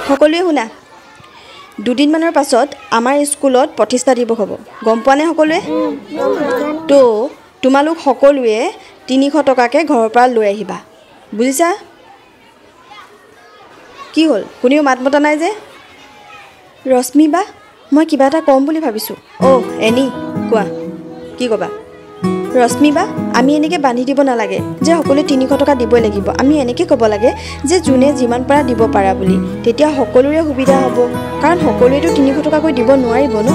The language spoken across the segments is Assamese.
সকলোৱে শুনা, দুদিনমানৰ পাছত আমাৰ স্কুলত প্ৰতিষ্ঠা দিৱস হ'ব, গম পোৱা নে সকলোৱে? তো তোমালোক সকলোৱে ৩০০ টকাকৈ ঘৰৰ পৰা লৈ আহিবা, বুজিছা? কি হ'ল, কোনেও মাত মতা নাই যে? ৰশ্মি বা, মই কিবা এটা ক'ম বুলি ভাবিছোঁ। অ' এনি, কোৱা, কি ক'বা? ৰশ্মি বা, আমি এনেকৈ বান্ধি দিব নালাগে যে সকলোৱে ৩০০ টকা দিবই লাগিব। আমি এনেকৈ ক'ব লাগে যে যোনে যিমান পাৰা দিব পাৰা বুলি, তেতিয়া সকলোৰে সুবিধা হ'ব। কাৰণ সকলোৱেতো ৩০০ টকাকৈ দিব নোৱাৰিব ন।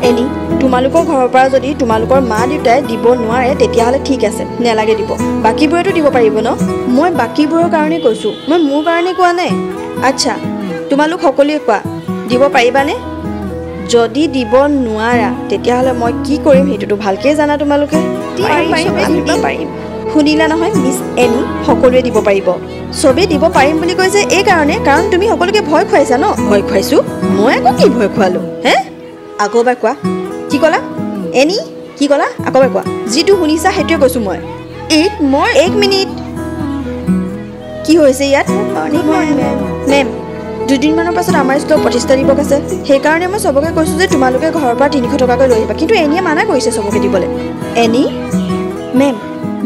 এনি, তোমালোকৰ ঘৰৰ পৰা যদি তোমালোকৰ মা দেউতাই দিব নোৱাৰে তেতিয়াহ'লে ঠিক আছে, নেলাগে দিব। বাকীবোৰেতো দিব পাৰিব ন। মই বাকীবোৰৰ কাৰণে কৈছোঁ, মই মোৰ কাৰণে কোৱা নাই। আচ্ছা, তোমালোক সকলোৱে কোৱা, দিব পাৰিবানে? যদি দিব নোৱাৰা তেতিয়াহ'লে মই কি কৰিম সেইটোতো ভালকৈ জানা তোমালোকে। পাৰিম। শুনিলা নহয় মিছ এনি, সকলোৱে দিব পাৰিব। চবেই দিব পাৰিম বুলি কৈছে এই কাৰণে, কাৰণ তুমি সকলোকে ভয় খুৱাইছা ন। ভয় খুৱাইছোঁ? মই আকৌ কি ভয় খুৱালোঁ হে? আকৌ এবাৰ কোৱা, কি ক'লা? এনি কি ক'লা? আকৌ এবাৰ কোৱা। যিটো শুনিছা সেইটোৱে কৈছোঁ মই। এক মিনিট, কি হৈছে ইয়াত? মেম, দুদিনমানৰ পাছত আমাৰ স্কুলত প্ৰতিষ্ঠা দিৱস আছে, সেইকাৰণে মই চবকে কৈছোঁ যে তোমালোকে ঘৰৰ পৰা ৩০০ টকাকৈ লৈ আহিবা। কিন্তু এনিয়ে মানা কৰিছে চবকে দিবলৈ। এনি মেম,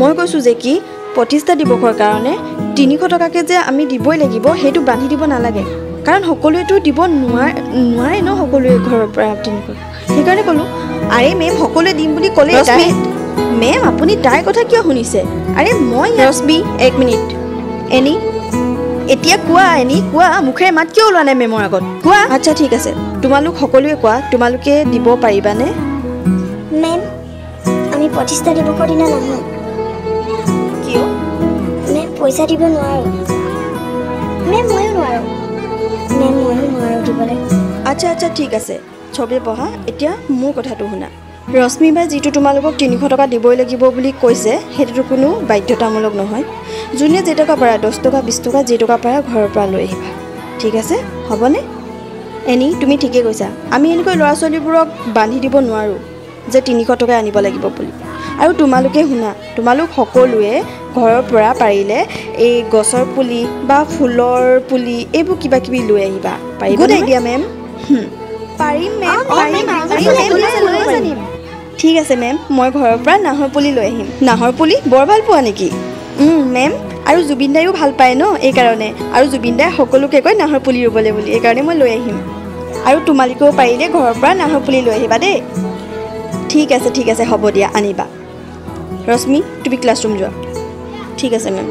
মই কৈছোঁ যে কি প্ৰতিষ্ঠা দিৱসৰ কাৰণে ৩০০ টকাকৈ যে আমি দিবই লাগিব সেইটো বান্ধি দিব নালাগে। কাৰণ সকলোৱেতো দিব নোৱাৰে ন, সকলোৱে ঘৰৰ পৰা ৩০০। সেইকাৰণে ক'লোঁ। আৰে মেম, সকলোৱে দিম বুলি ক'লে। মেম আপুনি তাইৰ কথা কিয় শুনিছে? আৰে মই ৰশ্মি, এক মিনিট। এনি এতিয়া কোৱা, এনি কোৱা, মুখেৰে মাত কিয় ওলোৱা নাই মেমৰ আগত? কোৱা। আচ্ছা ঠিক আছে, তোমালোক সকলোৱে কোৱা, তোমালোকে দিব পাৰিবানে? মেম, আমি প্ৰতিষ্ঠা দিৱসৰ দিনা নাহোঁ। কিয়? মেম, পইচা দিব নোৱাৰোঁ। মেম, ময়ো নোৱাৰোঁ দিবলৈ। আচ্ছা ঠিক আছে, চবেই পঢ়া। এতিয়া মোৰ কথাটো শুনা। ৰশ্মি বাই যিটো তোমালোকক ৩০০ টকা দিবই লাগিব বুলি কৈছে সেইটোতো কোনো বাধ্যতামূলক নহয়। যোনে যে টকা পাৰা, 10 টকা 20 টকা যি টকা পাৰা ঘৰৰ পৰা লৈ আহিবা, ঠিক আছে? হ'বনে? এনি তুমি ঠিকেই কৈছা, আমি এনেকৈ ল'ৰা ছোৱালীবোৰক বান্ধি দিব নোৱাৰোঁ যে ৩০০ টকাই আনিব লাগিব বুলি। আৰু তোমালোকে শুনা, তোমালোক সকলোৱে ঘৰৰ পৰা পাৰিলে এই গছৰ পুলি বা ফুলৰ পুলি এইবোৰ কিবা কিবি লৈ আহিবা। পাৰিব? Good idea ma'am. পাৰিম মেম, পাৰিম। ঠিক আছে মেম, মই ঘৰৰ পৰা নাহৰ পুলি লৈ আহিম। নাহৰ পুলি বৰ ভাল পোৱা নেকি? মেম, আৰু জুবিন দাইও ভাল পায় ন, এইকাৰণে। আৰু জুবিন দাই সকলোকে কয় নাহৰ পুলি ৰুবলৈ বুলি, এইকাৰণে মই লৈ আহিম। আৰু তোমালোকেও পাৰিলে ঘৰৰ পৰা নাহৰ পুলি লৈ আহিবা দেই। ঠিক আছে হ'ব দিয়া, আনিবা। ৰশ্মি, তুমি ক্লাছৰুম যোৱা। ঠিক আছে মেম।